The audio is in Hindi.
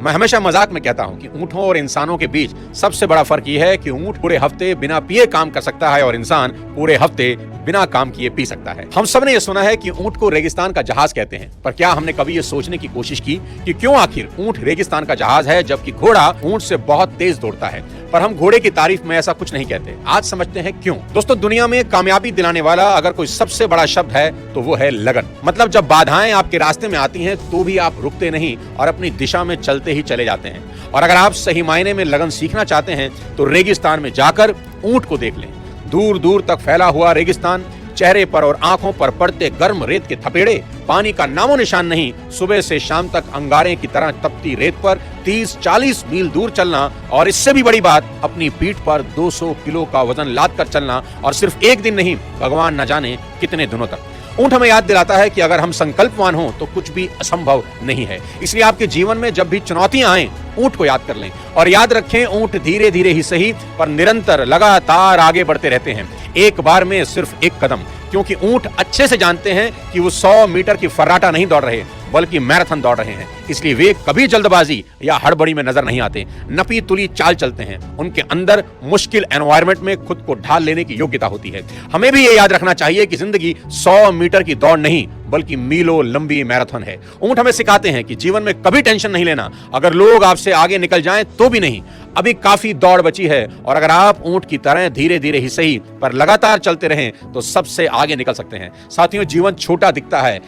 मैं हमेशा मजाक में कहता हूं कि ऊँटों और इंसानों के बीच सबसे बड़ा फर्क यह है कि ऊँट पूरे हफ्ते बिना पिए काम कर सकता है और इंसान पूरे हफ्ते बिना काम किए पी सकता है। हम सब ने यह सुना है कि ऊँट को रेगिस्तान का जहाज कहते हैं, पर क्या हमने कभी यह सोचने की कोशिश की कि क्यों आखिर ऊँट रेगिस्तान का जहाज है जबकि घोड़ा ऊँट से बहुत तेज दौड़ता है। पर हम घोड़े की तारीफ में ऐसा कुछ नहीं कहते। आज समझते हैं क्यों। दोस्तों, दुनिया में कामयाबी दिलाने वाला अगर कोई सबसे बड़ा शब्द है तो वो है लगन। मतलब जब बाधाएं आपके रास्ते में आती हैं तो भी आप रुकते नहीं और अपनी दिशा में चलते ही चले जाते हैं। और अगर आप सही मायने में लगन सीखना चाहते हैं तो रेगिस्तान में जाकर ऊँट को देख लें। दूर दूर तक फैला हुआ रेगिस्तान, चेहरे पर और आंखों पर पड़ते गर्म रेत के थपेड़े, पानी का नामो निशान नहीं, सुबह से शाम तक अंगारे की तरह तपती रेत पर 30-40 मील दूर चलना और इससे भी बड़ी बात, अपनी पीठ पर 200 किलो का वजन लाद कर चलना, और सिर्फ एक दिन नहीं, भगवान न जाने कितने दिनों तक। ऊँट हमें याद दिलाता है कि अगर हम संकल्पवान हों तो कुछ भी असंभव नहीं है। इसलिए आपके जीवन में जब भी चुनौतियां आए, ऊँट को याद कर लें और याद रखें, ऊँट धीरे धीरे ही सही पर निरंतर लगातार आगे बढ़ते रहते हैं, एक बार में सिर्फ एक कदम। क्योंकि ऊँट अच्छे से जानते हैं कि वो 100 मीटर की फर्राटा नहीं दौड़ रहे बल्कि मैराथन दौड़ रहे हैं। इसलिए वे कभी जल्दबाजी या हड़बड़ी में नजर नहीं आते, नपी तुली चाल चलते हैं। उनके अंदर मुश्किल एनवायरनमेंट में खुद को ढाल लेने की योग्यता होती है। हमें भी ये याद रखना चाहिए कि जिंदगी 100 मीटर की दौड़ नहीं बल्कि मीलों लंबी मैराथन है। ऊँट हमें सिखाते हैं कि जीवन में कभी टेंशन नहीं लेना। अगर लोग आपसे आगे निकल जाएं तो भी नहीं, अभी काफी दौड़ बची है। और अगर आप ऊँट की तरह धीरे धीरे ही सही पर लगातार चलते रहें तो सबसे आगे निकल सकते हैं। साथियों, जीवन छोटा दिखता है